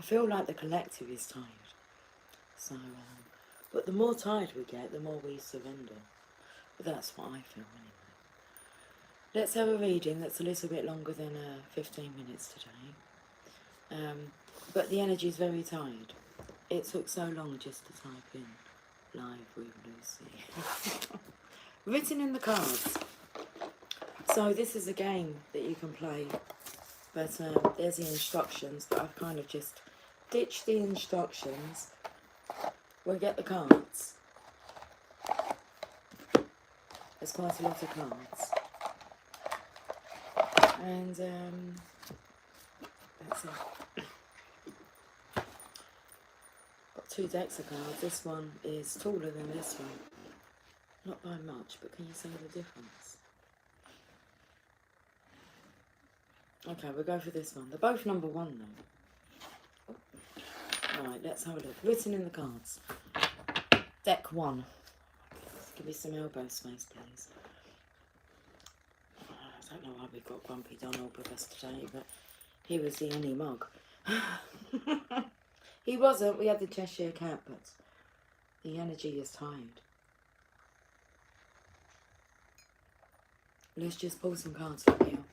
I feel like the collective is tired. So, but the more tired we get, the more we surrender. But that's what I feel anyway. Let's have a reading that's a little bit longer than 15 minutes today. But the energy is very tired. It took so long just to type in live with Lucy. Written in the cards. So this is a game that you can play, but there's the instructions, but I've kind of just ditched the instructions. We'll get the cards. There's quite a lot of cards. And that's it. Got 2 decks of cards. This one is taller than this one. Not by much, but can you see the difference? Okay, we'll go for this one. They're both number 1 though. Right, let's have a look. Written in the cards. Deck 1. Give me some elbow space, please. I don't know why we've got Grumpy Donald with us today, but he was the only mug. He wasn't. We had the Cheshire Cat, but the energy is tired. Let's just pull some cards up here.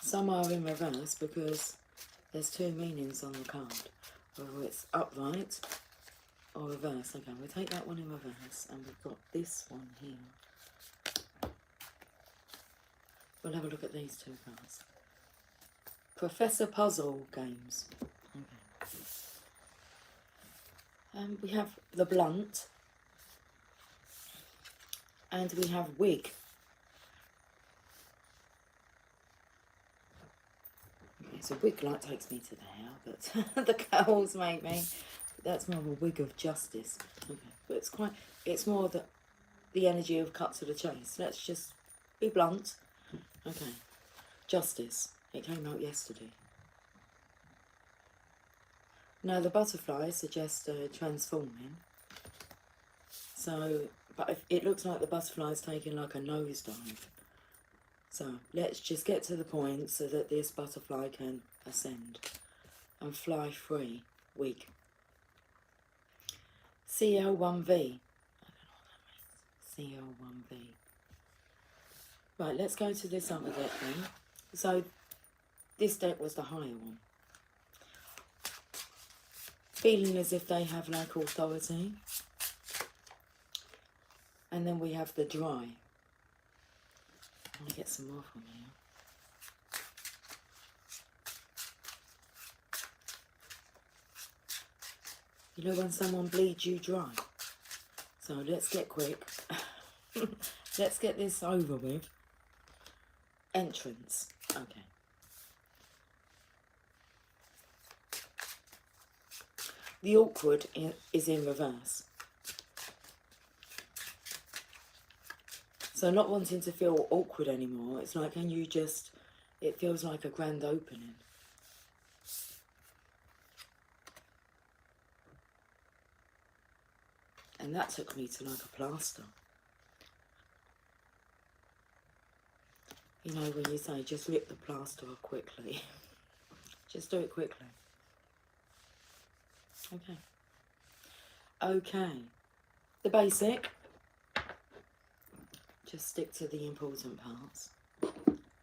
Some are in reverse because there's 2 meanings on the card. Whether it's upright or reverse. Okay, we'll take that one in reverse, and we've got this one here. We'll have a look at these 2 cards. Professor Puzzle Games. Okay. We have the Blunt, and we have Wig. Okay, so Wig like takes me to the hair, but the curls make me. That's more of a wig of justice. Okay, but it's more the energy of cut to the chase. Let's just be blunt. Okay, justice. It came out yesterday. Now the butterfly suggests transforming. So, but it looks like the butterfly's taking like a nosedive. So let's just get to the point so that this butterfly can ascend and fly free. Wig. CL1V. I don't know what that means. CL1V. Right, let's go to this other deck then. So this deck was the higher one. Feeling as if they have like authority. And then we have the dry. I'm going to get some more from here. You know when someone bleeds you dry? So let's get quick. Let's get this over with. Entrance. Okay. The awkward is in reverse. So not wanting to feel awkward anymore. It's like, can you just, it feels like a grand opening. And that took me to like a plaster. You know when you say just rip the plaster off quickly. Just do it quickly. Okay. Okay. The basic. Just stick to the important parts.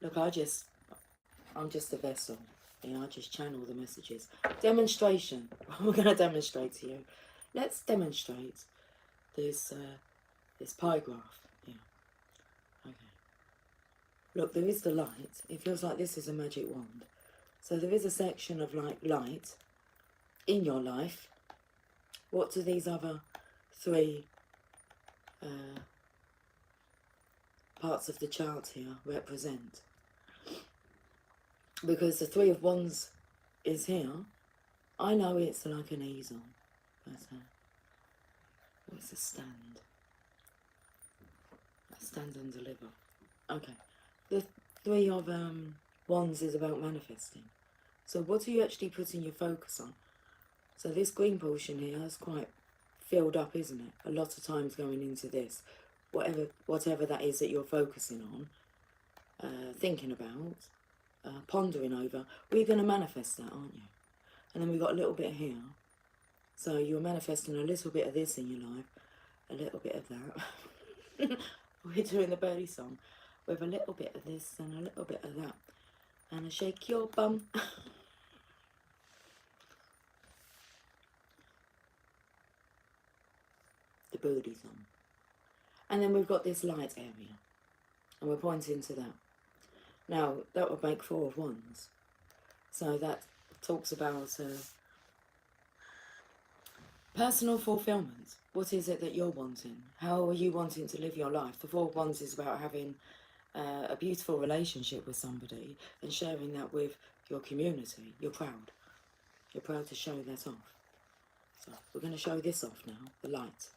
Look, I'm just a vessel. You know, I just channel the messages. Demonstration. We're going to demonstrate to you. Let's demonstrate this pie graph. Yeah. Okay. Look, there is the light. It feels like this is a magic wand. So there is a section of like light in your life. What do these other 3 parts of the chart here represent? Because the 3 of Wands is here. I know it's like an easel, but it's a stand. Stand and deliver. Okay. The 3 of Wands is about manifesting. So what are you actually putting your focus on? So this green portion here is quite filled up, isn't it? A lot of times going into this. whatever that is that you're focusing on, thinking about, pondering over, well, you're going to manifest that, aren't you? And then we've got a little bit here. So you're manifesting a little bit of this in your life, a little bit of that. We're doing the birdie song with a little bit of this and a little bit of that. And a shake your bum. The birdie song. And then we've got this light area. And we're pointing to that. Now, that would make 4 of Wands. So that talks about personal fulfillment. What is it that you're wanting? How are you wanting to live your life? The 4 of Wands is about having a beautiful relationship with somebody and sharing that with your community. You're proud. You're proud to show that off. So we're going to show this off now, the light.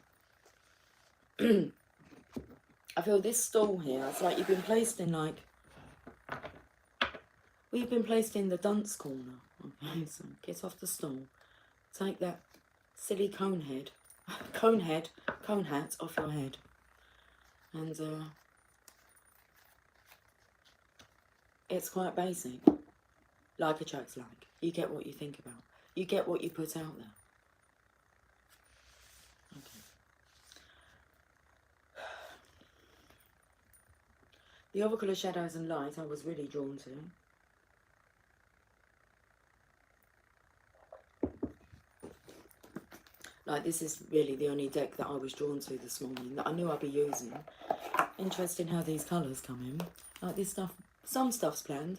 I feel this stall here, it's like you've been placed in like, well, you've been placed in the dunce corner. Okay, so get off the stool. Take that silly cone hat off your head. And it's quite basic. Like attracts like. You get what you think about. You get what you put out there. Okay. The Oracle of Shadows and Light I was really drawn to. Like, this is really the only deck that I was drawn to this morning, that I knew I'd be using. Interesting how these colours come in. Like this stuff, some stuff's planned,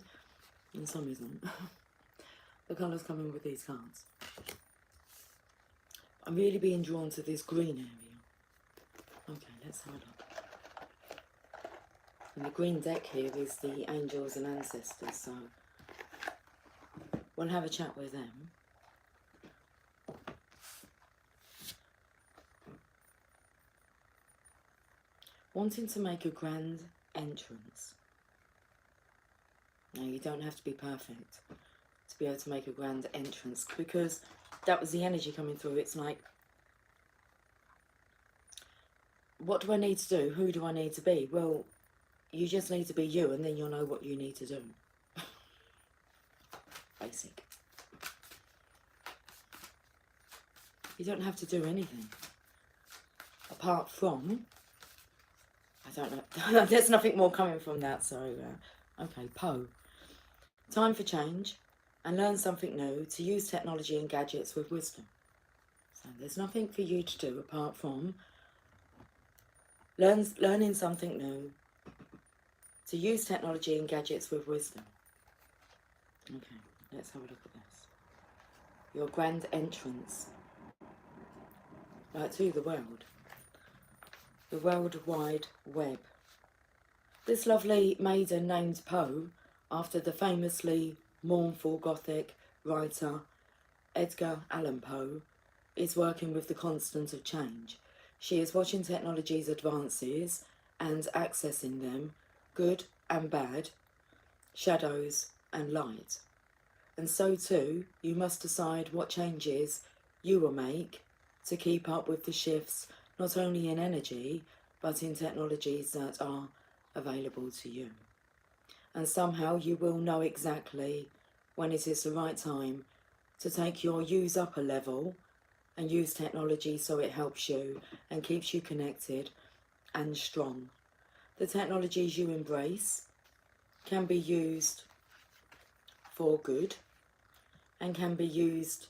and some isn't. The colours come in with these cards. I'm really being drawn to this green area. Okay, let's have a look. And the green deck here is the angels and ancestors, so we'll have a chat with them. Wanting to make a grand entrance. Now, you don't have to be perfect to be able to make a grand entrance, because that was the energy coming through. It's like, what do I need to do? Who do I need to be? Well, you just need to be you, and then you'll know what you need to do. Basic. You don't have to do anything. Apart from, I don't know, there's nothing more coming from that, so, okay, Poe. Time for change, and learn something new, to use technology and gadgets with wisdom. So there's nothing for you to do apart from learning something new, to use technology and gadgets with wisdom. Okay, let's have a look at this. Your grand entrance, to the world. The World Wide Web. This lovely maiden named Poe, after the famously mournful Gothic writer Edgar Allan Poe, is working with the constant of change. She is watching technology's advances and accessing them, good and bad, shadows and light. And so too, you must decide what changes you will make to keep up with the shifts, not only in energy, but in technologies that are available to you. And somehow you will know exactly when it is the right time to take your use up a level and use technology so it helps you and keeps you connected and strong. The technologies you embrace can be used for good and can be used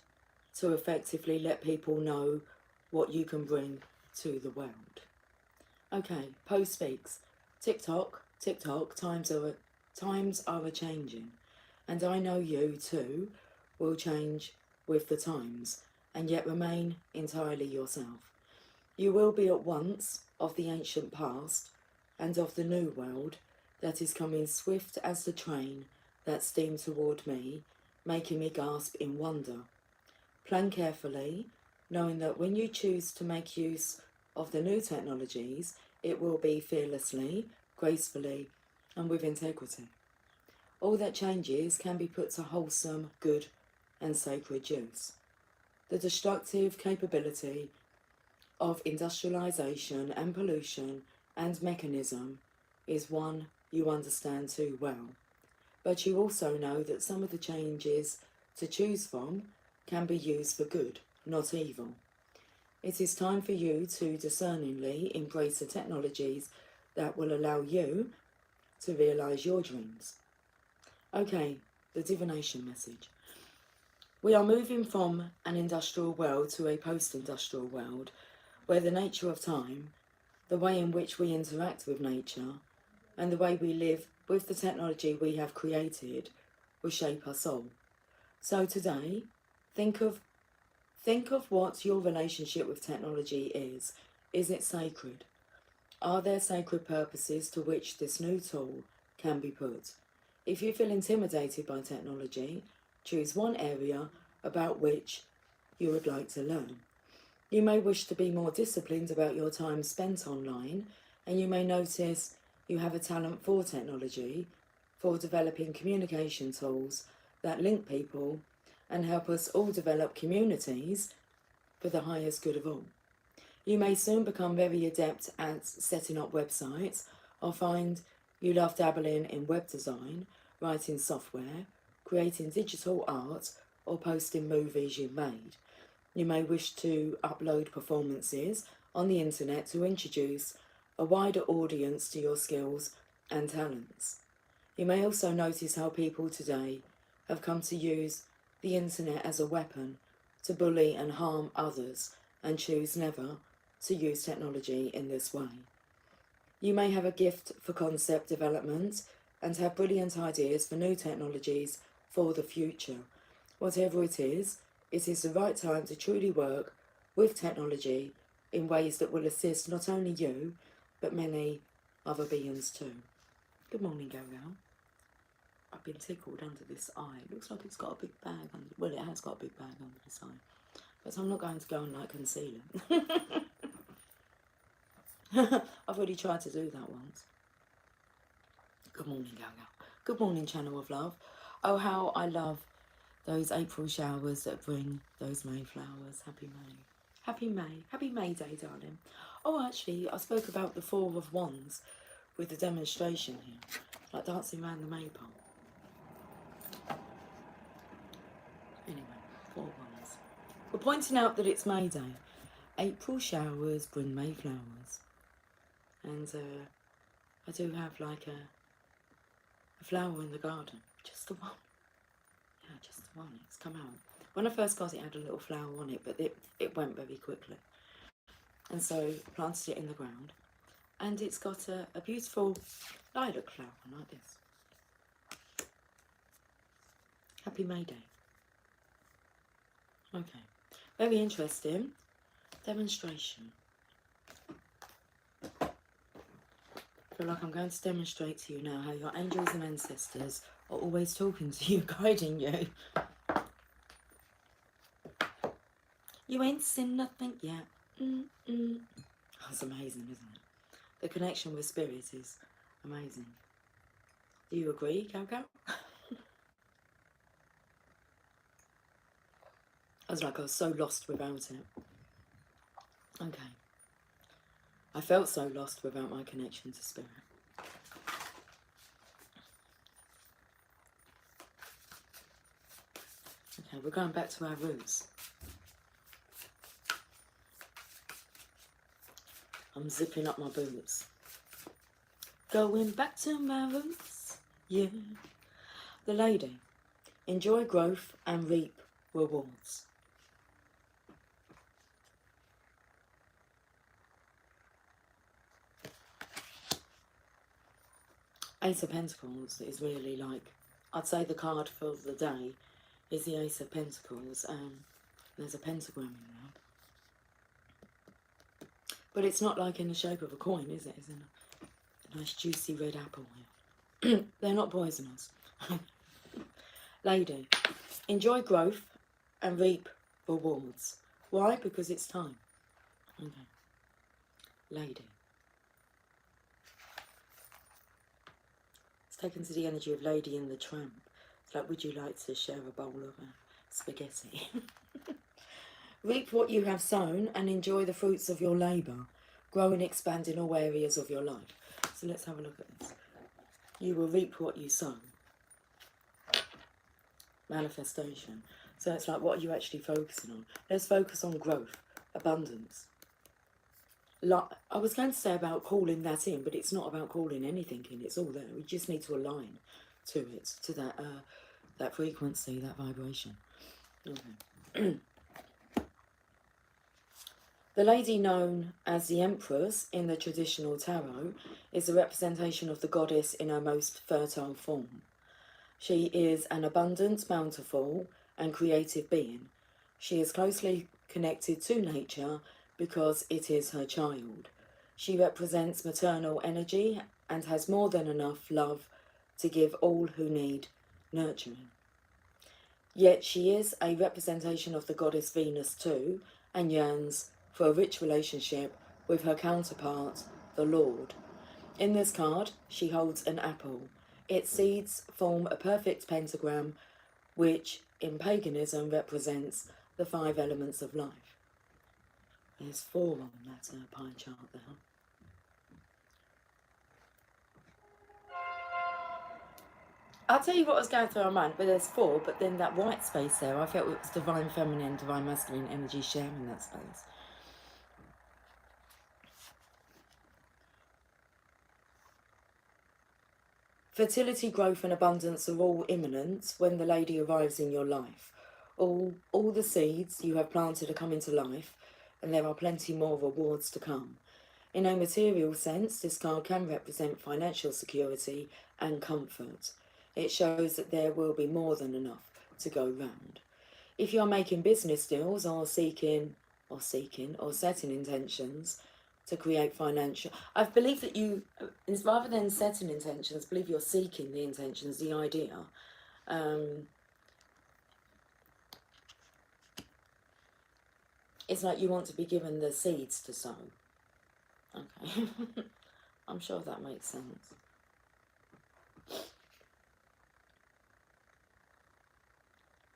to effectively let people know what you can bring to the world. Okay, Poe speaks. TikTok, times are a-changing. And I know you too will change with the times and yet remain entirely yourself. You will be at once of the ancient past and of the new world that is coming swift as the train that steamed toward me, making me gasp in wonder. Plan carefully, knowing that when you choose to make use of the new technologies, it will be fearlessly, gracefully, and with integrity. All that changes can be put to wholesome, good, and sacred use. The destructive capability of industrialization and pollution and mechanism is one you understand too well. But you also know that some of the changes to choose from can be used for good, not evil. It is time for you to discerningly embrace the technologies that will allow you to realise your dreams. Okay, the divination message. We are moving from an industrial world to a post-industrial world where the nature of time, the way in which we interact with nature, and the way we live with the technology we have created will shape us all. So today, think of what your relationship with technology is. Is it sacred? Are there sacred purposes to which this new tool can be put? If you feel intimidated by technology, choose one area about which you would like to learn. You may wish to be more disciplined about your time spent online, and you may notice you have a talent for technology, for developing communication tools that link people and help us all develop communities for the highest good of all. You may soon become very adept at setting up websites, or find you love dabbling in web design, writing software, creating digital art, or posting movies you've made. You may wish to upload performances on the internet to introduce a wider audience to your skills and talents. You may also notice how people today have come to use the internet as a weapon to bully and harm others, and choose never to use technology in this way. You may have a gift for concept development and have brilliant ideas for new technologies for the future. Whatever it is the right time to truly work with technology in ways that will assist not only you, but many other beings too. Good morning, Gabrielle. I've been tickled under this eye. It looks like it's got a big bag under, well, it has got a big bag under this eye. But I'm not going to go and like conceal it. I've already tried to do that once. Good morning, Gabrielle. Good morning, Channel of Love. Oh, how I love those April showers that bring those May flowers. Happy May. Happy May. Happy May Day, darling. Oh, actually, I spoke about the Four of Wands with the demonstration here. Like dancing around the maypole. Anyway, Four Wands. We're pointing out that it's May Day. April showers bring May flowers. And I do have like a flower in the garden. Just the one. Yeah, just the one. It's come out. When I first got it, it had a little flower on it, but it went very quickly. And so planted it in the ground. And it's got a beautiful lilac flower like this. Happy May Day. Okay. Very interesting. Demonstration. I feel like I'm going to demonstrate to you now how your angels and ancestors are always talking to you, guiding you. You ain't seen nothing yet. That's amazing, isn't it? The connection with spirit is amazing. Do you agree, Coco? I was so lost without it. Okay. I felt so lost without my connection to spirit. Okay, we're going back to our roots. I'm zipping up my boots. Going back to my roots, yeah. The lady. Enjoy growth and reap rewards. Ace of Pentacles is really like, I'd say the card for the day is the Ace of Pentacles. There's a pentagram in there. But it's not like in the shape of a coin, is it? It's in a nice juicy red apple here. They're not poisonous. Lady, enjoy growth and reap rewards. Why? Because it's time. Okay. Lady. It's taken to the energy of Lady and the Tramp. It's like, would you like to share a bowl of spaghetti? Reap what you have sown and enjoy the fruits of your labour. grow and expand in all areas of your life. So let's have a look at this. You will reap what you sow. Manifestation. So it's like, what are you actually focusing on? Let's focus on growth, abundance. Like I was going to say about calling that in, but it's not about calling anything in. It's all there. We just need to align to it, to that that frequency, that vibration. Okay. The lady known as the Empress in the traditional tarot is a representation of the goddess in her most fertile form. She is an abundant, bountiful and creative being. She is closely connected to nature because it is her child. She represents maternal energy and has more than enough love to give all who need nurturing. Yet she is a representation of the goddess Venus too, and yearns for a rich relationship with her counterpart, the Lord. In this card, she holds an apple. Its seeds form a perfect pentagram, which in paganism represents the 5 elements of life. There's 4 on that pie chart there. I'll tell you what was going through my mind, but there's 4, but then that white space there, I felt it was divine feminine, divine masculine energy sharing that space. Fertility, growth and abundance are all imminent when the lady arrives in your life. All the seeds you have planted are coming to life, and there are plenty more rewards to come. In a material sense, this card can represent financial security and comfort. It shows that there will be more than enough to go round. If you are making business deals or setting intentions to create financial... I believe that you, rather than setting intentions, I believe you're seeking the intentions, the idea. It's like you want to be given the seeds to sow. Okay. I'm sure that makes sense.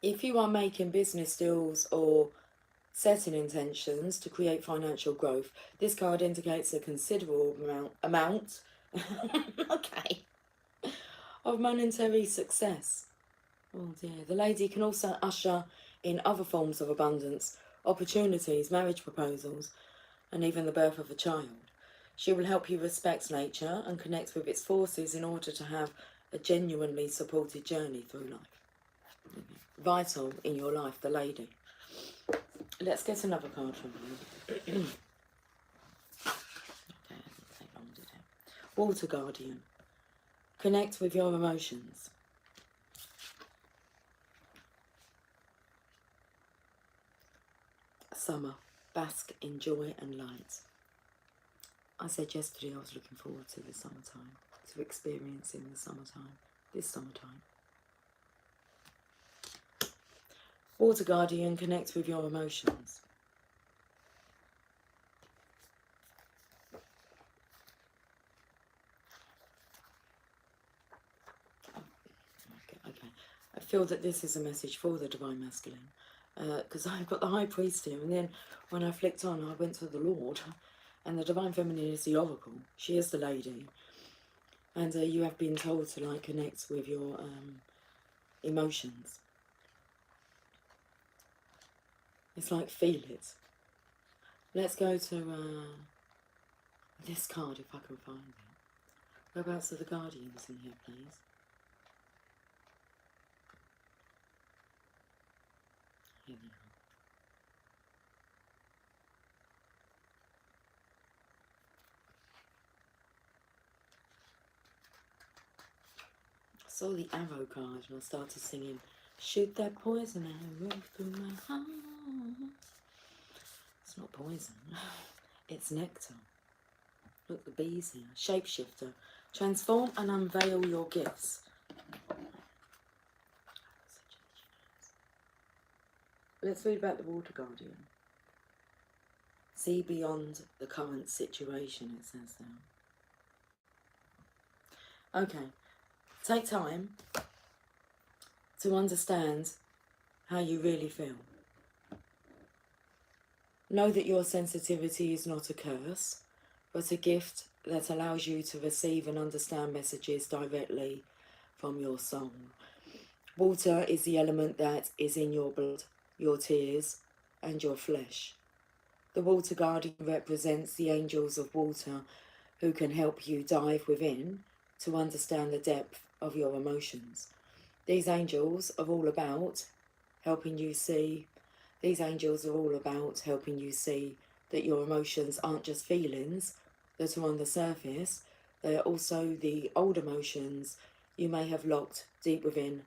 If you are making business deals or setting intentions to create financial growth, this card indicates a considerable amount okay, of monetary success. Oh dear. The lady can also usher in other forms of abundance, opportunities, marriage proposals, and even the birth of a child. She will help you respect nature and connect with its forces in order to have a genuinely supported journey through life. Vital in your life, the lady. Let's get another card from you. Okay, didn't take long, did it? Water Guardian. Connect with your emotions. Summer. Bask in joy and light. I said yesterday I was looking forward to the summertime, to experiencing the summertime, this summertime. Water Guardian, connect with your emotions. Okay. I feel that this is a message for the Divine Masculine, because I've got the High Priest here, and then when I flicked on, I went to the Lord, and the Divine Feminine is the Oracle. She is the lady, and you have been told to like connect with your emotions. It's like feel it. Let's go to this card if I can find it. Whereabouts are the Guardians in here, please? Here they are. I saw the arrow card and I started singing, shoot that poison arrow through my heart. It's not poison, it's nectar. Look, the bees here. Shapeshifter. Transform and unveil your gifts. Let's read about the Water Guardian. See beyond the current situation, it says there. Okay. Take time to understand how you really feel. Know that your sensitivity is not a curse. but a gift that allows you to receive and understand messages directly from your soul. Water is the element that is in your blood, your tears, and your flesh. The water guardian represents the angels of water who can help you dive within to understand the depth of your emotions. These angels are all about helping you see. These angels are all about helping you see that your emotions aren't just feelings that are on the surface, they are also the old emotions you may have locked deep within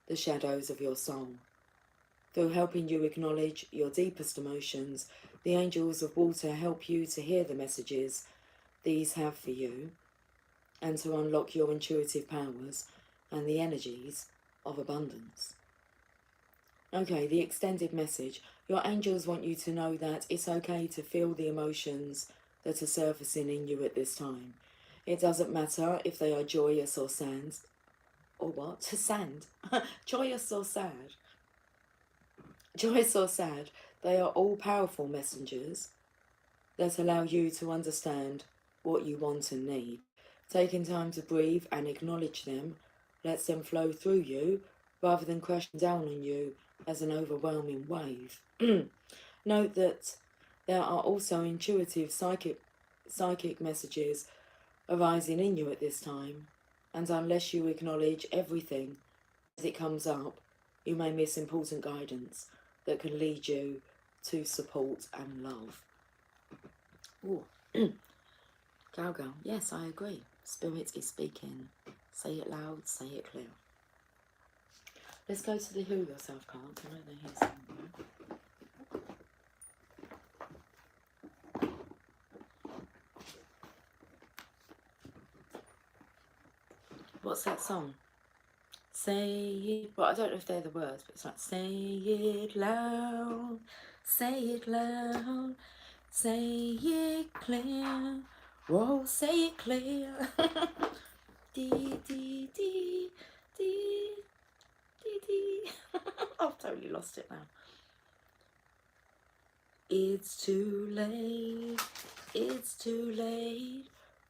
the shadows of your soul. Through helping you acknowledge your deepest emotions, the angels of water help you to hear the messages these have for you and to unlock your intuitive powers and the energies of abundance. Okay, the extended message. Your angels want you to know that it's okay to feel the emotions that are surfacing in you at this time. It doesn't matter if they are joyous or sad. Or what? Sand. Joyous or sad. Joyous or sad. They are all powerful messengers that allow you to understand what you want and need. Taking time to breathe and acknowledge them lets them flow through you rather than crashing down on you as an overwhelming wave. Note that there are also intuitive psychic messages arising in you at this time, and unless you acknowledge everything as it comes up, you may miss important guidance that can lead you to support and love. Ooh. Galgal, yes, I agree. Spirit is speaking. Say it loud, say it clear. Let's go to the Heal Yourself card. I know they're here somewhere. What's that song? Say it, well, I don't know if they're the words, but it's like, say it loud, say it loud, say it clear, whoa, say it clear. Dee, dee, dee, dee, dee, dee. I've totally lost it now. It's too late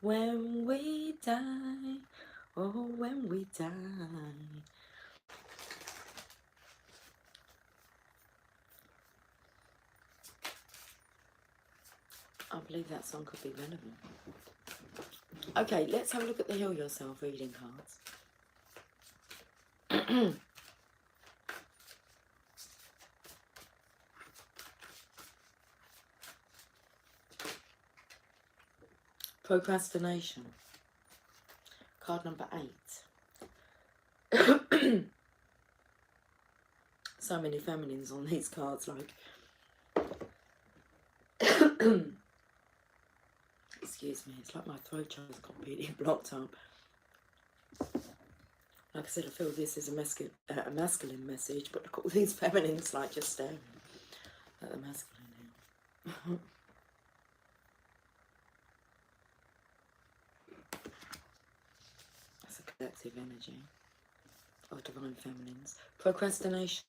when we die, oh, when we die. I believe that song could be relevant. Okay, let's have a look at the Heal Yourself reading cards. Procrastination. Card number 8. So many feminines on these cards, like. Excuse me, it's like my throat channel is completely blocked up. Like I said, I feel this is a masculine message, but look at all these feminines like just staring at the masculine here. That's a collective energy of divine feminines. Procrastination.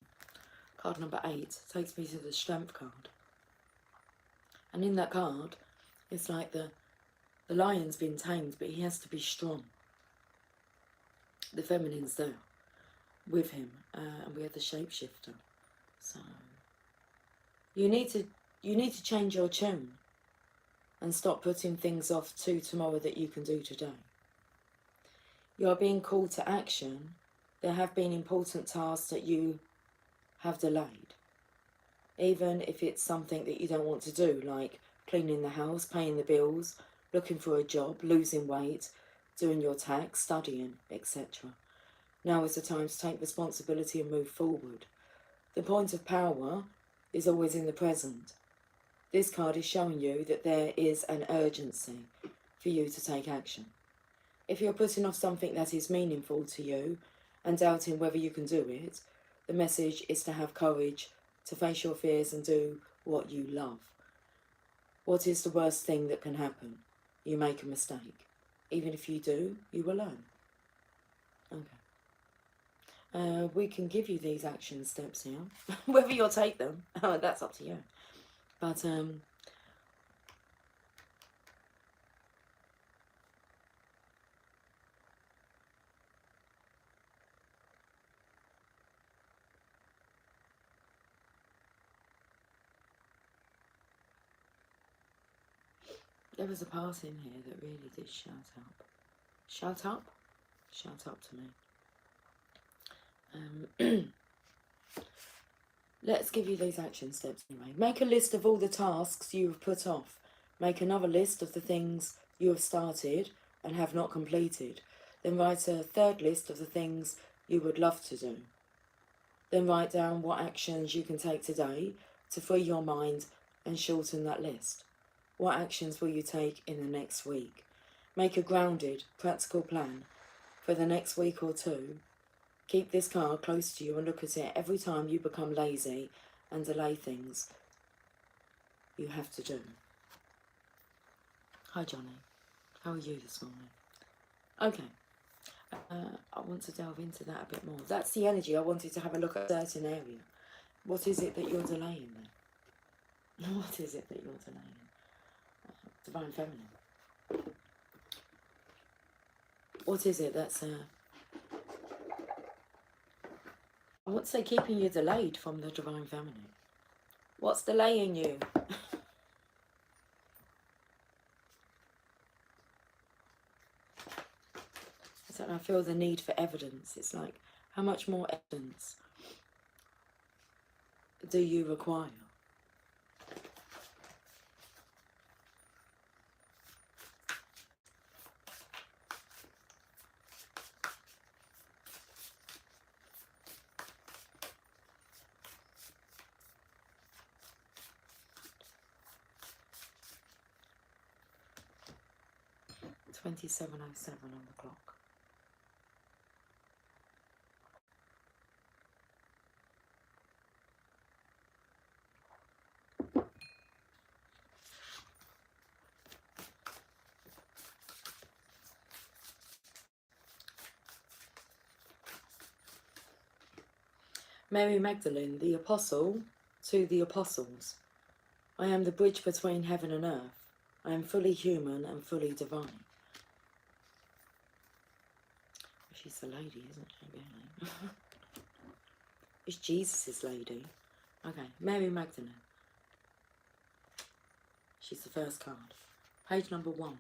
Card number 8 takes me to the Strength card. And in that card, it's like the lion's been tamed, but he has to be strong. The feminine's there with him, and we have the shapeshifter. So you need to change your tune and stop putting things off to tomorrow that you can do today. You are being called to action. There have been important tasks that you have delayed, even if it's something that you don't want to do, like cleaning the house, paying the bills, looking for a job, losing weight, doing your tax, studying, etc. Now is the time to take responsibility and move forward. The point of power is always in the present. This card is showing you that there is an urgency for you to take action. If you're putting off something that is meaningful to you and doubting whether you can do it, the message is to have courage to face your fears and do what you love. What is the worst thing that can happen? You make a mistake. Even if you do, you will learn. Okay. We can give you these action steps here. Whether you'll take them, that's up to you. But There was a part in here that really did shout up. Shout up? Shout up to me. Let's give you these action steps anyway. Make a list of all the tasks you have put off. Make another list of the things you have started and have not completed. Then write a third list of the things you would love to do. Then write down what actions you can take today to free your mind and shorten that list. What actions will you take in the next week? Make a grounded, practical plan for the next week or two. Keep this card close to you and look at it every time you become lazy and delay things you have to do. Hi Johnny, how are you this morning? Okay, I want to delve into that a bit more. That's the energy. I wanted to have a look at a certain area. What is it that you're delaying then? What is it that you're delaying? Divine Feminine. What is it that's I want to say keeping you delayed from the Divine Feminine. What's delaying you? I don't know, I feel the need for evidence. It's like, how much more evidence do you require? $27:07 on the clock. Mary Magdalene, the apostle to the apostles. I am the bridge between heaven and earth. I am fully human and fully divine. She's the lady, isn't she, really? It's Jesus' lady. Okay, Mary Magdalene. She's the first card. Page number 1.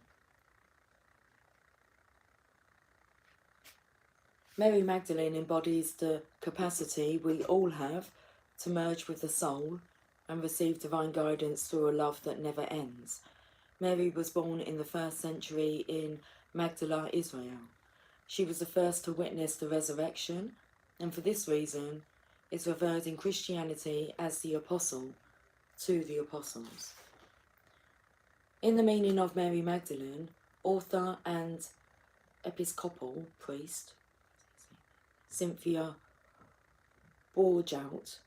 Mary Magdalene embodies the capacity we all have to merge with the soul and receive divine guidance through a love that never ends. Mary was born in the 1st century in Magdala, Israel. She was the first to witness the resurrection, and for this reason is revered in Christianity as the apostle to the apostles. In the meaning of Mary Magdalene, author and Episcopal priest Cynthia Bourgault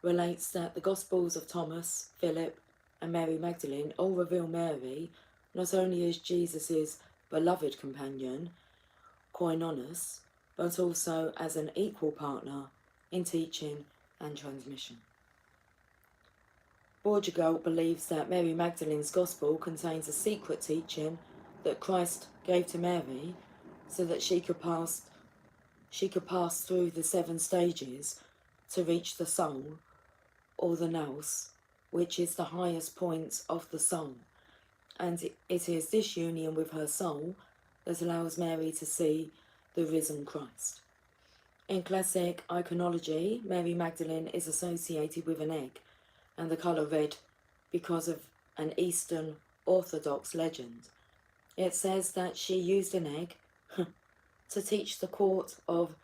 relates that the Gospels of Thomas, Philip and Mary Magdalene all reveal Mary not only as Jesus' beloved companion, koinonos, but also as an equal partner in teaching and transmission. Bourgault believes that Mary Magdalene's Gospel contains a secret teaching that Christ gave to Mary so that she could pass through the 7 stages to reach the soul, or the nous, which is the highest point of the soul, and it is this union with her soul that allows Mary to see the risen Christ. In classic iconology, Mary Magdalene is associated with an egg and the colour red because of an Eastern Orthodox legend. It says that she used an egg to teach the court of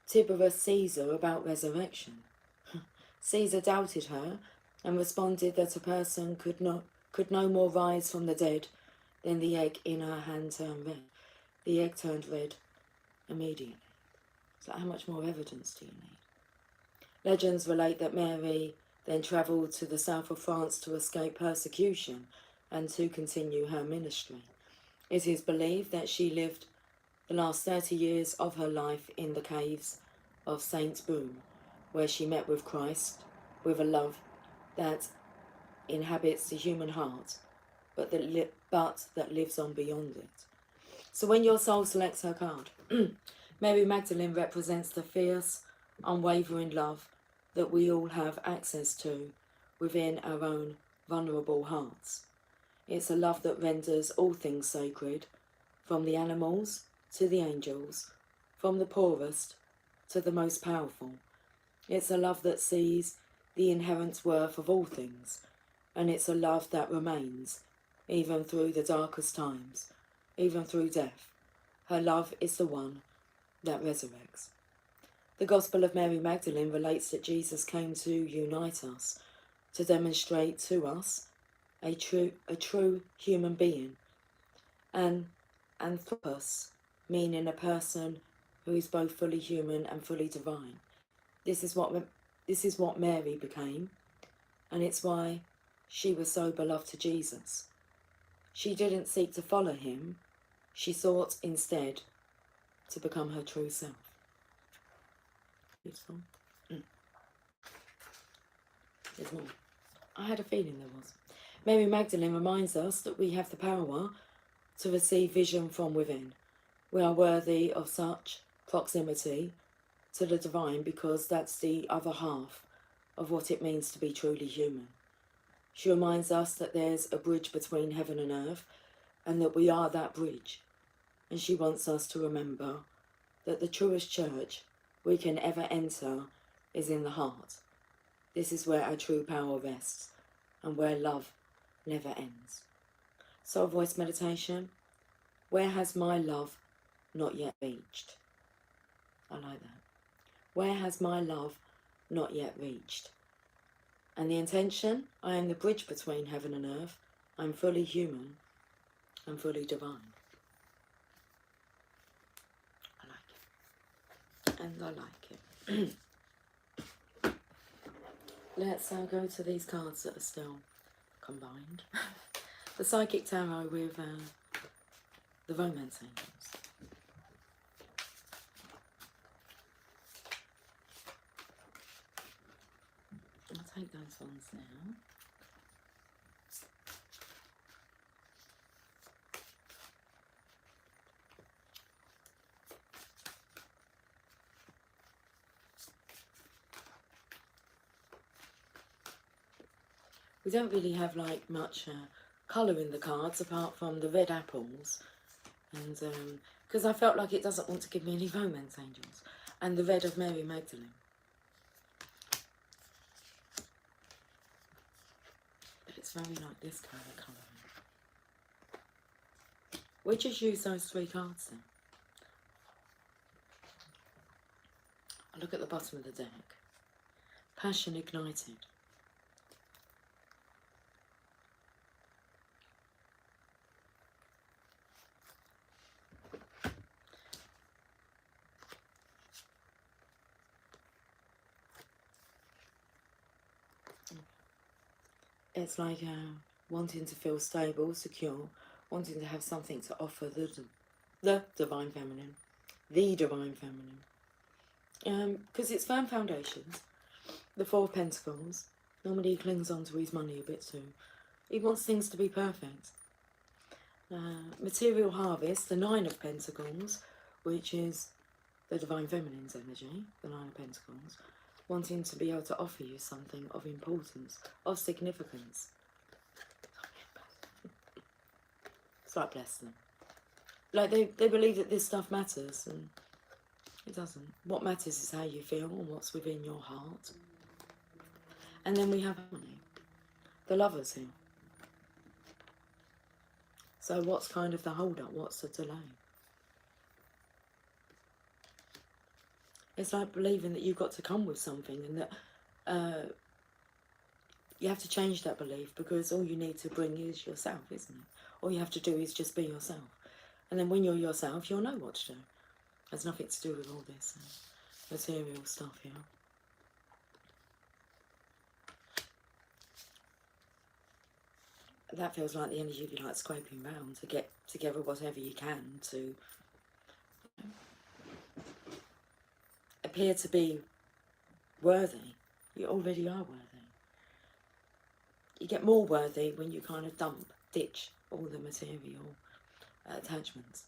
Tiberius Caesar about resurrection. Caesar doubted her and responded that a person could no more rise from the dead than the egg in her hand turned red. The egg turned red immediately. So how much more evidence do you need? Legends relate that Mary then travelled to the south of France to escape persecution and to continue her ministry. It is believed that she lived the last 30 years of her life in the caves of Saint Boom, where she met with Christ, with a love that inhabits the human heart, but that lives on beyond it. So when your soul selects her card, Mary Magdalene represents the fierce, unwavering love that we all have access to within our own vulnerable hearts. It's a love that renders all things sacred, from the animals to the angels, from the poorest to the most powerful. It's a love that sees the inherent worth of all things, and it's a love that remains, even through the darkest times, even through death. Her love is the one that resurrects. The Gospel of Mary Magdalene relates that Jesus came to unite us, to demonstrate to us a true human being, and anthropos, meaning a person who is both fully human and fully divine. This is what Mary became, and it's why she was so beloved to Jesus. She didn't seek to follow him, she sought instead to become her true self. Beautiful. There's more. I had a feeling there was. Mary Magdalene reminds us that we have the power to receive vision from within. We are worthy of such proximity to the divine because that's the other half of what it means to be truly human. She reminds us that there's a bridge between heaven and earth and that we are that bridge. And she wants us to remember that the truest church we can ever enter is in the heart. This is where our true power rests and where love never ends. Soul voice meditation. Where has my love not yet reached? I like that. Where has my love not yet reached? And the intention, I am the bridge between heaven and earth. I'm fully human and fully divine. I like it. And I like it. Let's go to these cards that are still combined. The Psychic Tarot with the Romance Angels. I'll take those ones now. We don't really have like much colour in the cards apart from the red apples, and because I felt like it doesn't want to give me any Romance Angels, and the red of Mary Magdalene. But it's very like this kind of colouring. We just use those three cards then. I look at the bottom of the deck. Passion ignited. It's like wanting to feel stable, secure, wanting to have something to offer the Divine Feminine. The Divine Feminine. Because it's firm foundations. The Four of Pentacles. Normally he clings on to his money a bit too. He wants things to be perfect. Material Harvest, the Nine of Pentacles, which is the Divine Feminine's energy, the Nine of Pentacles, wanting to be able to offer you something of importance, of significance. It's like, bless them. Like they believe that this stuff matters, and it doesn't. What matters is how you feel and what's within your heart. And then we have Harmony, the Lovers here. So what's kind of the hold-up? What's the delay? It's like believing that you've got to come with something, and that you have to change that belief, because all you need to bring is yourself, isn't it? All you have to do is just be yourself. And then when you're yourself, you'll know what to do. It has nothing to do with all this material stuff here. That feels like the energy of you like scraping around to get together whatever you can to appear to be worthy. You already are worthy. You get more worthy when you kind of ditch all the material attachments.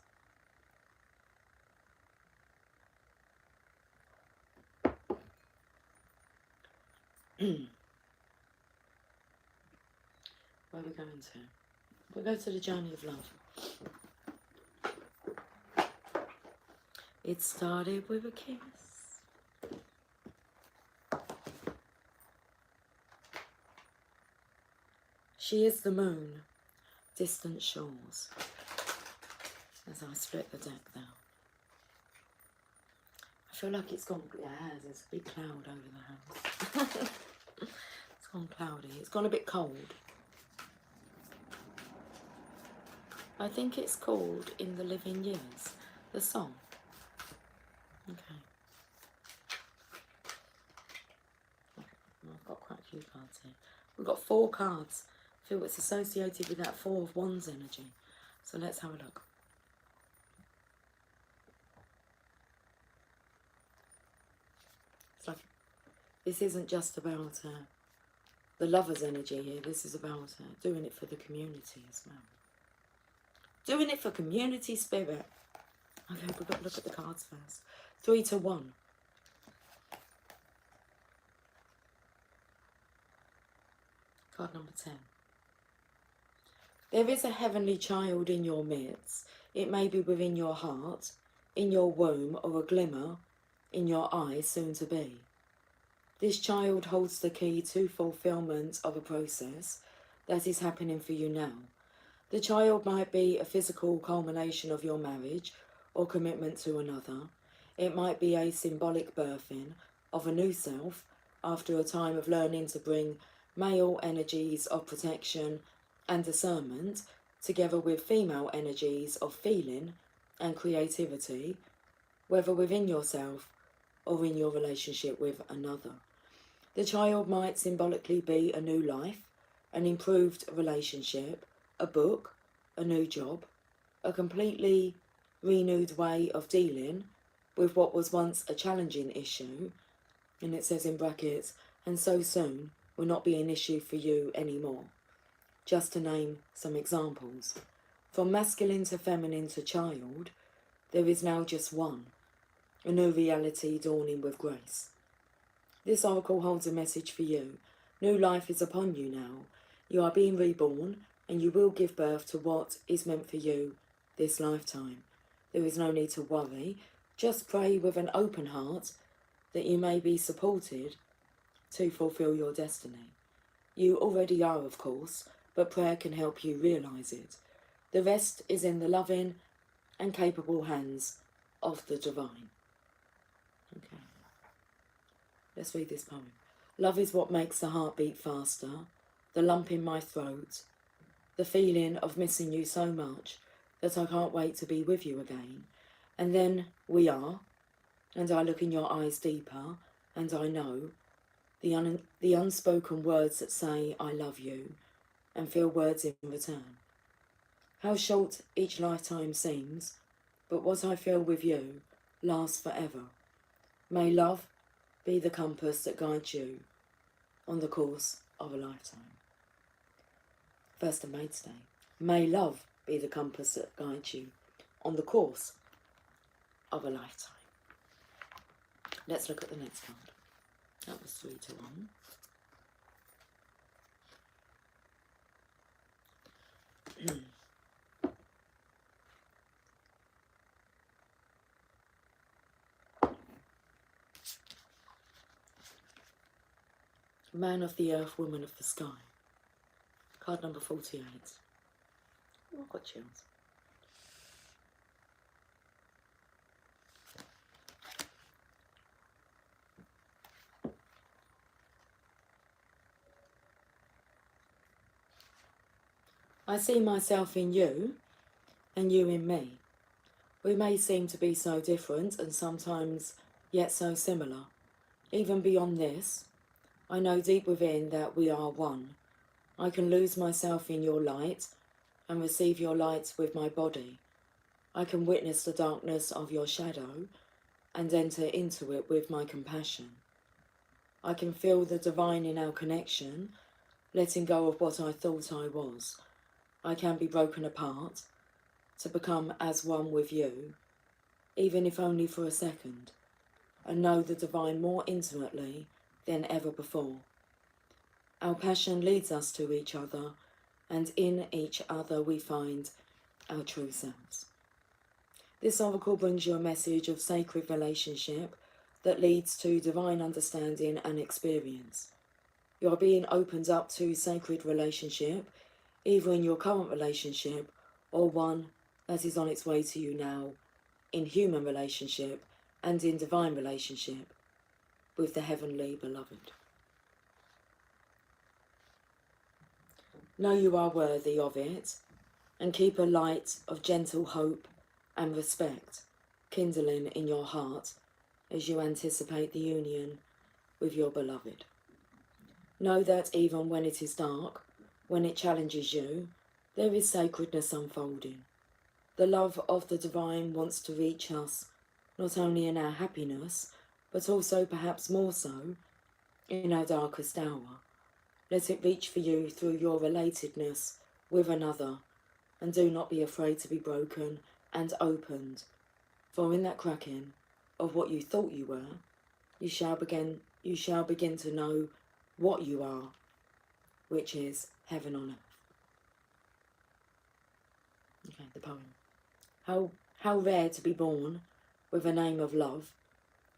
Where are we going to? We'll go to the journey of love. It started with a kiss. She is the moon, distant shores. As I split the deck down. I feel like it's gone, it has, there's a big cloud over the house. It's gone cloudy, it's gone a bit cold. I think it's called In the Living Years, the song. Okay. I've got quite a few cards here. We've got 4 cards. I feel it's associated with that 4 of Wands energy. So let's have a look. It's like, this isn't just about the lover's energy here. This is about doing it for the community as well. Doing it for community spirit. Okay, we've got to look at the cards first. 3 to 1. Card number 10. There is a heavenly child in your midst. It may be within your heart, in your womb, or a glimmer in your eyes soon to be. This child holds the key to fulfillment of a process that is happening for you now. The child might be a physical culmination of your marriage or commitment to another. It might be a symbolic birthing of a new self after a time of learning to bring male energies of protection and discernment together with female energies of feeling and creativity, whether within yourself or in your relationship with another. The child might symbolically be a new life, an improved relationship, a book, a new job, a completely renewed way of dealing with what was once a challenging issue, and it says in brackets, and so soon will not be an issue for you anymore. Just to name some examples. From masculine to feminine to child, there is now just one, a new reality dawning with grace. This oracle holds a message for you. New life is upon you now. You are being reborn, and you will give birth to what is meant for you this lifetime. There is no need to worry. Just pray with an open heart that you may be supported to fulfill your destiny. You already are, of course, but prayer can help you realise it. The rest is in the loving and capable hands of the divine. Okay. Let's read this poem. Love is what makes the heart beat faster, the lump in my throat, the feeling of missing you so much that I can't wait to be with you again. And then we are, and I look in your eyes deeper, and I know the unspoken words that say I love you, and feel words in return. How short each lifetime seems, but what I feel with you lasts forever. May love be the compass that guides you on the course of a lifetime. First of Maid's Day. May love be the compass that guides you on the course of a lifetime. Let's look at the next card. That was 3 to 1. Man of the earth, woman of the sky. Card number 48. Oh, I've got chills. I see myself in you and you in me. We may seem to be so different and sometimes yet so similar. Even beyond this, I know deep within that we are one. I can lose myself in your light and receive your light with my body. I can witness the darkness of your shadow and enter into it with my compassion. I can feel the divine in our connection, letting go of what I thought I was. I can be broken apart to become as one with you, even if only for a second, and know the divine more intimately than ever before. Our passion leads us to each other and in each other we find our true selves. This oracle brings you a message of sacred relationship that leads to divine understanding and experience. You are being opened up to sacred relationship, either in your current relationship or one that is on its way to you now, in human relationship and in divine relationship with the heavenly beloved. Know you are worthy of it, and keep a light of gentle hope and respect kindling in your heart as you anticipate the union with your beloved. Know that even when it is dark, when it challenges you, there is sacredness unfolding. The love of the divine wants to reach us, not only in our happiness, but also perhaps more so in our darkest hour. Let it reach for you through your relatedness with another, and do not be afraid to be broken and opened, for in that cracking of what you thought you were, you shall begin to know what you are, which is heaven on earth. Okay, the poem. How rare to be born with a name of love.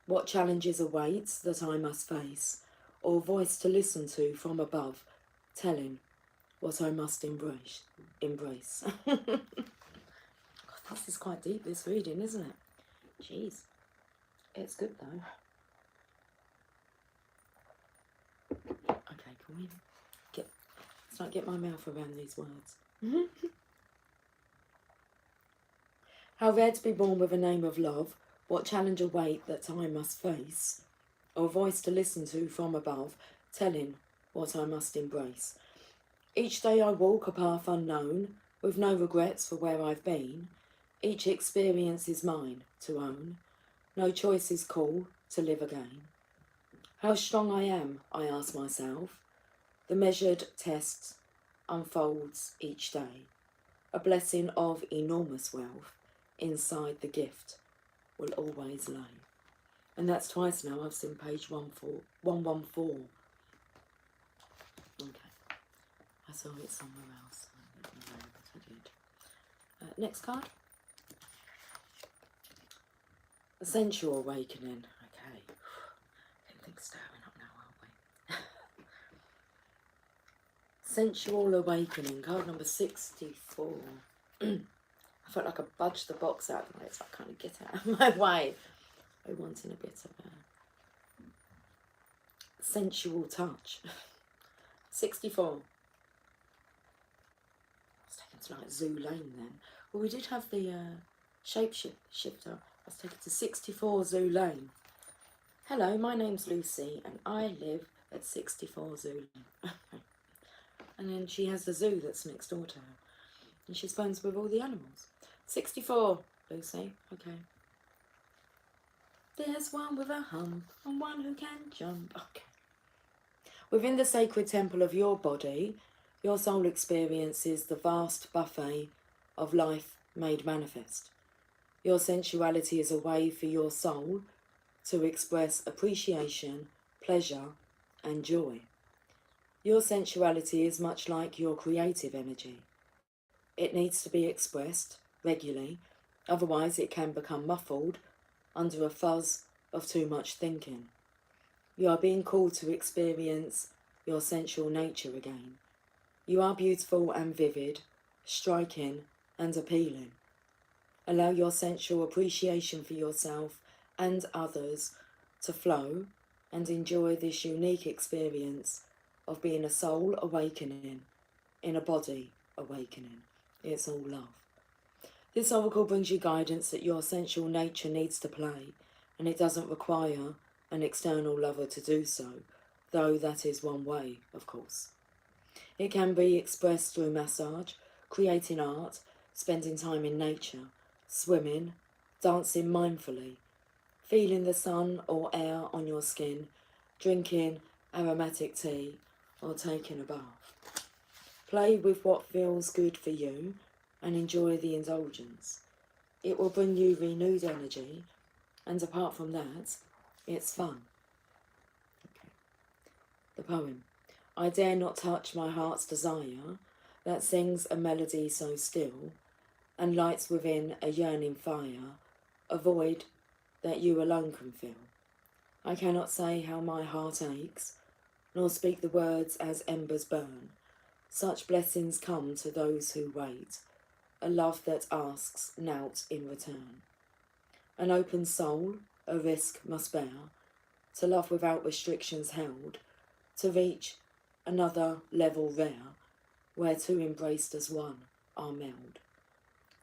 What challenges awaits that I must face, or voice to listen to from above, telling what I must embrace. God, this is quite deep, this reading, isn't it? Jeez. It's good though. Okay, can we get my mouth around these words? How rare to be born with a name of love. What challenge await that I must face, or voice to listen to from above, telling what I must embrace. Each day I walk a path unknown, with no regrets for where I've been. Each experience is mine to own. No choice is call to live again. How strong I am, I ask myself. The measured test unfolds each day. A blessing of enormous wealth inside the gift will always lay. And that's twice now I've seen page 114. Okay, I saw it somewhere else. I did. Next card. A sensual awakening. Okay, everything's stirring up now, aren't we? Sensual awakening, card number 64. I felt like I budged the box out of my way, so I kind of get out of my way. I wanted a bit of a sensual touch. 64. I was taken to like Zoo Lane then. Well, we did have the shapeshifter. I was taken to 64 Zoo Lane. Hello, my name's Lucy and I live at 64 Zoo Lane. And then she has the zoo that's next door to her. And she's friends with all the animals. 64, Lucy. Okay. There's one with a hump and one who can jump. Okay. Within the sacred temple of your body, your soul experiences the vast buffet of life made manifest. Your sensuality is a way for your soul to express appreciation, pleasure, and joy. Your sensuality is much like your creative energy. It needs to be expressed regularly, otherwise it can become muffled under a fuzz of too much thinking. You are being called to experience your sensual nature again. You are beautiful and vivid, striking and appealing. Allow your sensual appreciation for yourself and others to flow and enjoy this unique experience of being a soul awakening in a body awakening. It's all love. This oracle brings you guidance that your sensual nature needs to play, and it doesn't require an external lover to do so, though that is one way, of course. It can be expressed through massage, creating art, spending time in nature, swimming, dancing mindfully, feeling the sun or air on your skin, drinking aromatic tea, or taking a bath. Play with what feels good for you and enjoy the indulgence. It will bring you renewed energy, and apart from that, it's fun. Okay. The poem. I dare not touch my heart's desire, that sings a melody so still and lights within a yearning fire, a void that you alone can fill. I cannot say how my heart aches, nor speak the words as embers burn. Such blessings come to those who wait, a love that asks nought in return. An open soul a risk must bear, to love without restrictions held, to reach another level rare, where two embraced as one are meld.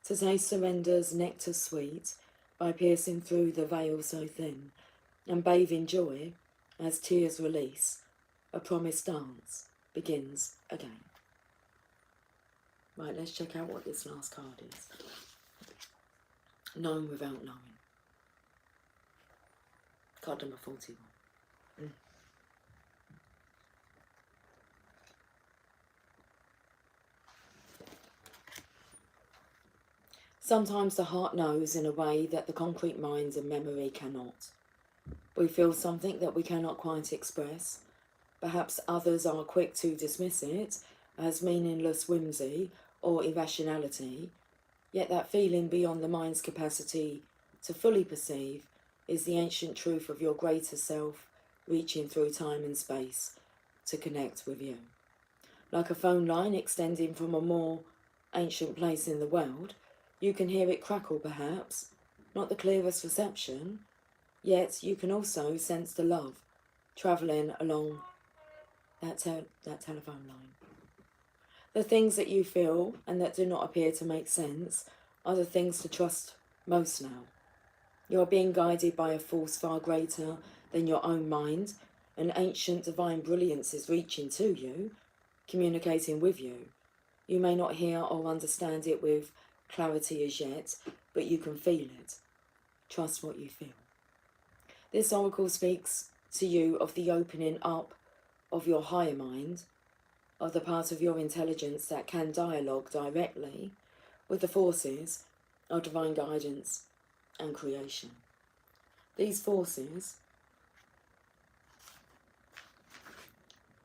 To taste surrender's nectar sweet, by piercing through the veil so thin, and bathe in joy, as tears release, a promised dance begins again. Right, let's check out what this last card is. Knowing without knowing. Card number 41. Sometimes the heart knows in a way that the concrete mind and memory cannot. We feel something that we cannot quite express. Perhaps others are quick to dismiss it as meaningless whimsy or irrationality, yet that feeling beyond the mind's capacity to fully perceive is the ancient truth of your greater self reaching through time and space to connect with you. Like a phone line extending from a more ancient place in the world, you can hear it crackle perhaps, not the clearest reception, yet you can also sense the love travelling along that telephone line. The things that you feel and that do not appear to make sense are the things to trust most now. You are being guided by a force far greater than your own mind. An ancient divine brilliance is reaching to you, communicating with you. You may not hear or understand it with clarity as yet, but you can feel it. Trust what you feel. This oracle speaks to you of the opening up of your higher mind, of the part of your intelligence that can dialogue directly with the forces of divine guidance and creation. These forces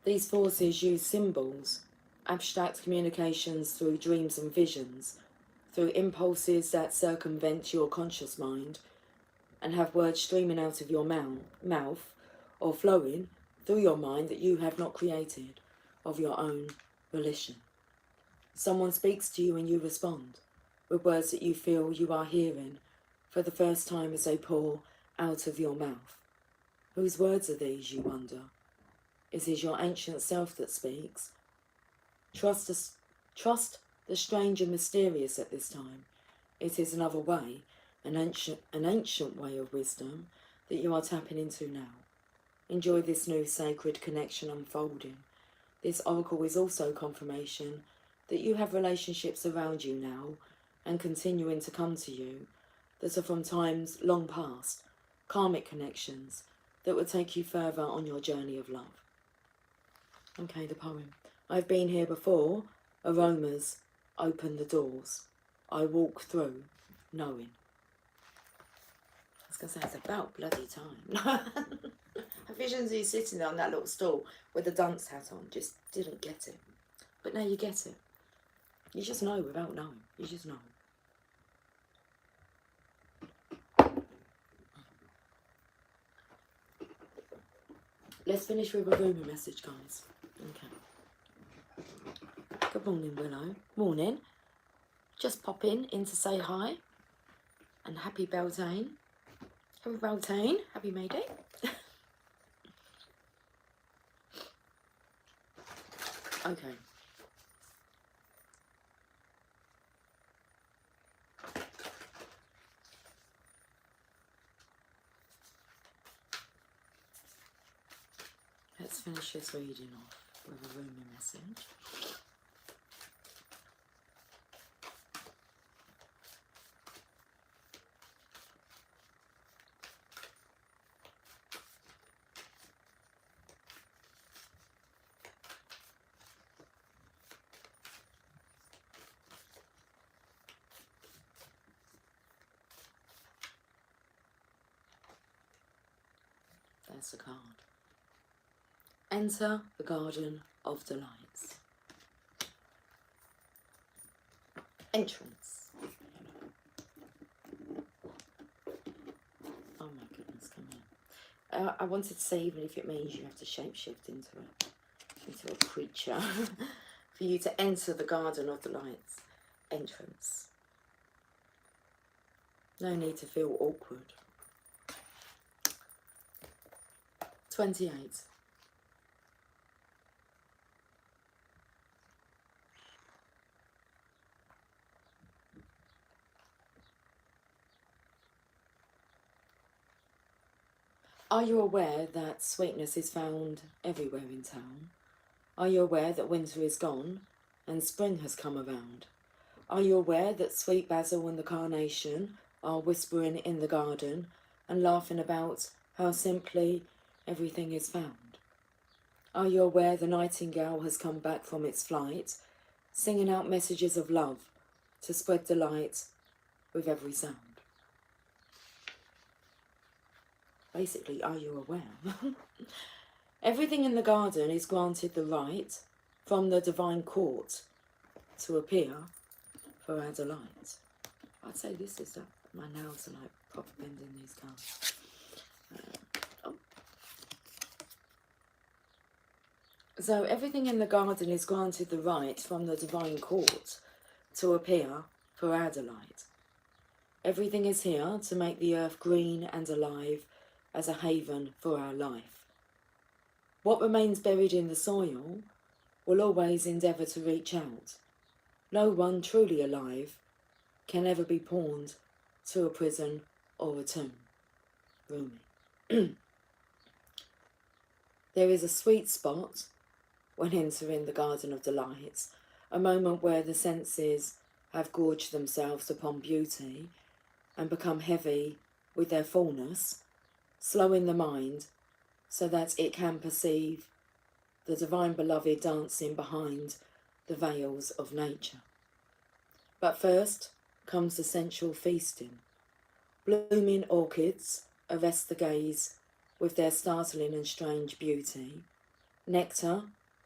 use symbols, abstract communications through dreams and visions, through impulses that circumvent your conscious mind and have words streaming out of your mouth or flowing through your mind that you have not created of your own volition. Someone speaks to you and you respond with words that you feel you are hearing for the first time as they pour out of your mouth. Whose words are these, you wonder? Is it your ancient self that speaks? Trust the strange and mysterious at this time. It is another way, an ancient way of wisdom that you are tapping into now. Enjoy this new sacred connection unfolding. This oracle is also confirmation that you have relationships around you now and continuing to come to you that are from times long past, karmic connections that will take you further on your journey of love. Okay, the poem. I've been here before, aromas open the doors. I walk through, knowing. I was going to say, it's about bloody time. I visions you sitting there on that little stool with a dunce hat on, just didn't get it. But now you get it. You just know without knowing. You just know. Let's finish with a rumour message, guys. Okay. Good morning, Willow. Morning. Just pop in to say hi. And happy Beltane. Happy Beltane. Happy May Day. Okay. Let's finish this reading off with a rumour message. That's the card. Enter the Garden of Delights. entrance. Oh my goodness, come in. I wanted to say, even if it means you have to shapeshift into a creature, for you to enter the Garden of the Lights entrance. No need to feel awkward. 28. Are you aware that sweetness is found everywhere in town? Are you aware that winter is gone and spring has come around? Are you aware that sweet basil and the carnation are whispering in the garden and laughing about how simply everything is found? Are you aware the nightingale has come back from its flight, singing out messages of love to spread delight with every sound? Basically, are you aware? Everything in the garden is granted the right from the divine court to appear for our delight. I'd say this is my nails are like proper bending these cards. So everything in the garden is granted the right from the divine court to appear for our delight. Everything is here to make the earth green and alive as a haven for our life. What remains buried in the soil will always endeavour to reach out. No one truly alive can ever be pawned to a prison or a tomb. Rumi. There is a sweet spot when entering the Garden of Delights, a moment where the senses have gorged themselves upon beauty and become heavy with their fullness, slowing the mind so that it can perceive the divine beloved dancing behind the veils of nature. But first comes the sensual feasting. Blooming orchids arrest the gaze with their startling and strange beauty. Nectar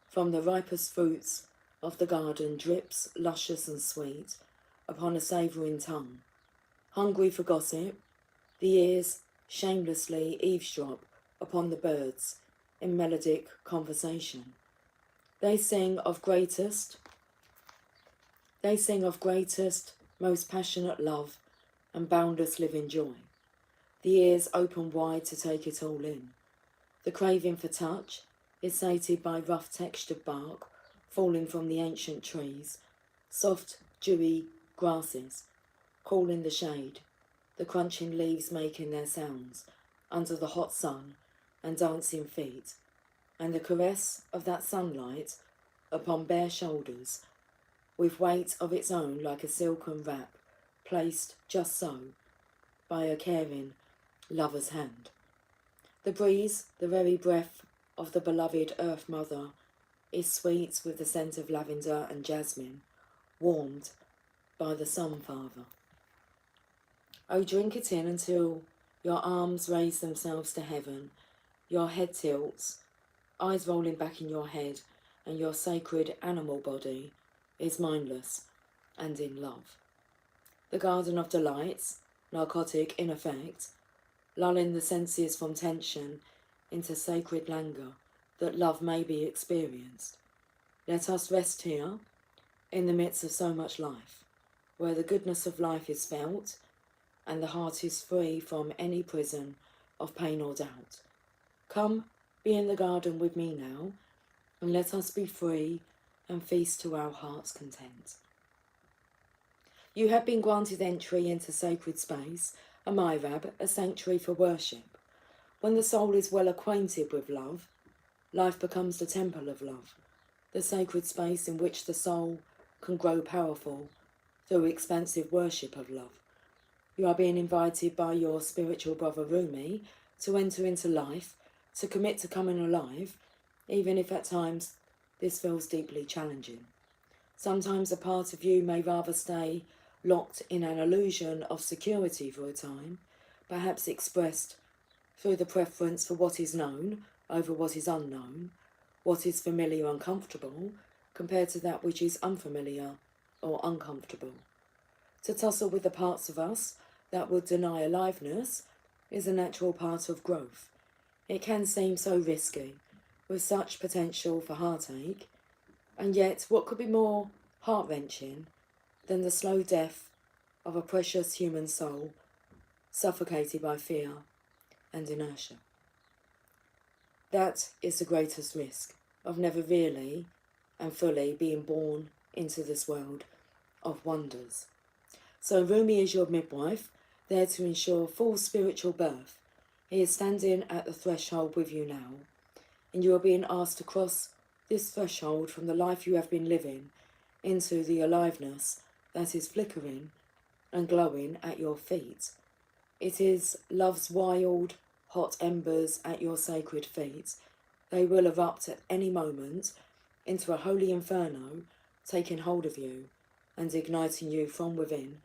from the ripest fruits of the garden drips luscious and sweet upon a savouring tongue. Hungry for gossip, the ears shamelessly eavesdrop upon the birds in melodic conversation. They sing of greatest, most passionate love and boundless living joy. The ears open wide to take it all in. The craving for touch is sated by rough textured bark falling from the ancient trees, soft, dewy grasses, cool in the shade, the crunching leaves making their sounds under the hot sun and dancing feet, and the caress of that sunlight upon bare shoulders, with weight of its own like a silken wrap, placed just so by a caring lover's hand. The breeze, the very breath of the beloved Earth Mother, is sweet with the scent of lavender and jasmine, warmed by the Sun Father. Oh, drink it in until your arms raise themselves to heaven, your head tilts, eyes rolling back in your head, and your sacred animal body is mindless and in love. The Garden of Delights, narcotic in effect, lulling the senses from tension into sacred languor that love may be experienced. Let us rest here in the midst of so much life, where the goodness of life is felt and the heart is free from any prison of pain or doubt. Come, be in the garden with me now, and let us be free and feast to our heart's content. You have been granted entry into sacred space, a mihrab, a sanctuary for worship. When the soul is well acquainted with love, life becomes the temple of love, the sacred space in which the soul can grow powerful through expansive worship of love. You are being invited by your spiritual brother Rumi to enter into life, to commit to coming alive, even if at times this feels deeply challenging. Sometimes a part of you may rather stay locked in an illusion of security for a time, perhaps expressed through the preference for what is known over what is unknown, what is familiar and comfortable compared to that which is unfamiliar or uncomfortable. To tussle with the parts of us that would deny aliveness is a natural part of growth. It can seem so risky, with such potential for heartache, and yet what could be more heart-wrenching than the slow death of a precious human soul suffocated by fear and inertia? That is the greatest risk of never really and fully being born into this world of wonders. So Rumi is your midwife, there to ensure full spiritual birth. He is standing at the threshold with you now, and you are being asked to cross this threshold from the life you have been living into the aliveness that is flickering and glowing at your feet. It is love's wild, hot embers at your sacred feet. They will erupt at any moment into a holy inferno, taking hold of you and igniting you from within,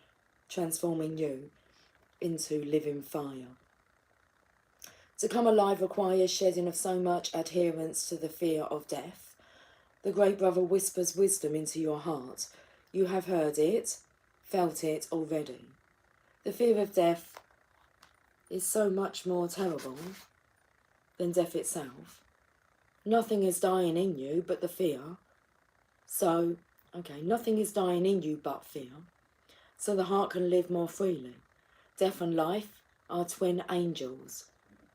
transforming you into living fire. To come alive requires shedding of so much adherence to the fear of death. The Great Brother whispers wisdom into your heart. You have heard it, felt it already. The fear of death is so much more terrible than death itself. Nothing is dying in you but the fear. So, nothing is dying in you but fear. So the heart can live more freely. Death and life are twin angels,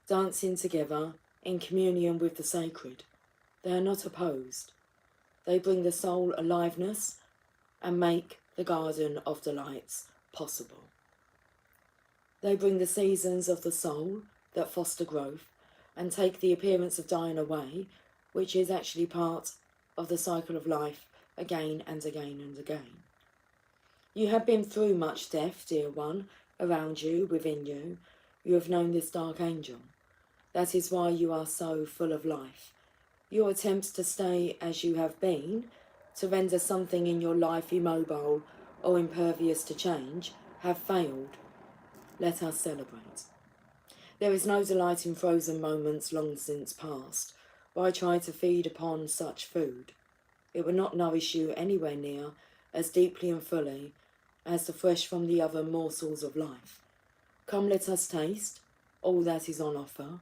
dancing together in communion with the sacred. They are not opposed. They bring the soul aliveness and make the garden of delights possible. They bring the seasons of the soul that foster growth and take the appearance of dying away, which is actually part of the cycle of life again and again and again. You have been through much death, dear one, around you, within you. You have known this dark angel. That is why you are so full of life. Your attempts to stay as you have been, to render something in your life immobile or impervious to change, have failed. Let us celebrate. There is no delight in frozen moments long since past. Why try to feed upon such food? It will not nourish you anywhere near as deeply and fully as the fresh from the other morsels of life. Come, let us taste all that is on offer.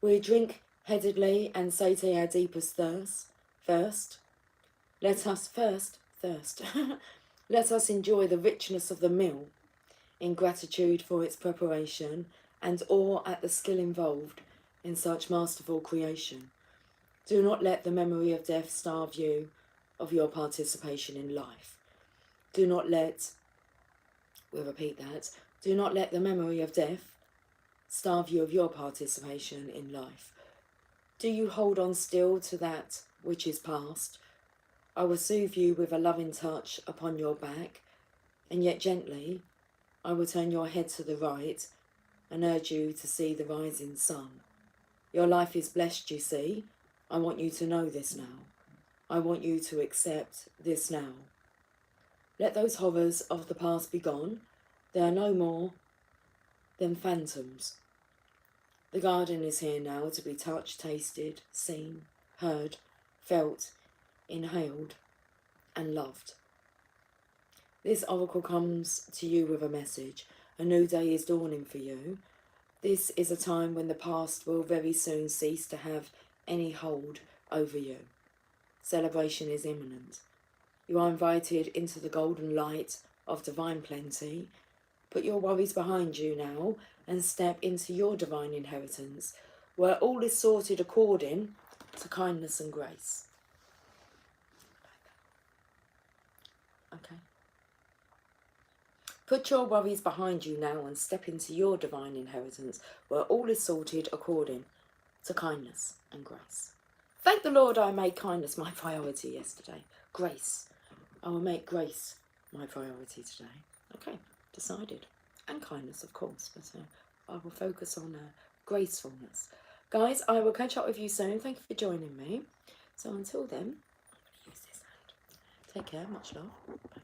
We drink headedly and sate our deepest thirst first. Let us first thirst. Let us enjoy the richness of the meal in gratitude for its preparation and awe at the skill involved in such masterful creation. Do not let the memory of death starve you of your participation in life. Do not let, we'll repeat that, do not let the memory of death starve you of your participation in life. Do you hold on still to that which is past? I will soothe you with a loving touch upon your back, and yet gently I will turn your head to the right and urge you to see the rising sun. Your life is blessed, you see. I want you to know this now. I want you to accept this now. Let those horrors of the past be gone. They are no more than phantoms. The garden is here now to be touched, tasted, seen, heard, felt, inhaled, and loved. This oracle comes to you with a message. A new day is dawning for you. This is a time when the past will very soon cease to have any hold over you. Celebration is imminent. You are invited into the golden light of divine plenty. Put your worries behind you now and step into your divine inheritance, where all is sorted according to kindness and grace. Okay. Put your worries behind you now and step into your divine inheritance, where all is sorted according to kindness and grace. Thank the Lord I made kindness my priority yesterday. Grace. I will make grace my priority today. Okay, decided. And kindness, of course, but I will focus on gracefulness. Guys, I will catch up with you soon. Thank you for joining me. So until then, I'm going to use this hand. Take care. Much love. Bye.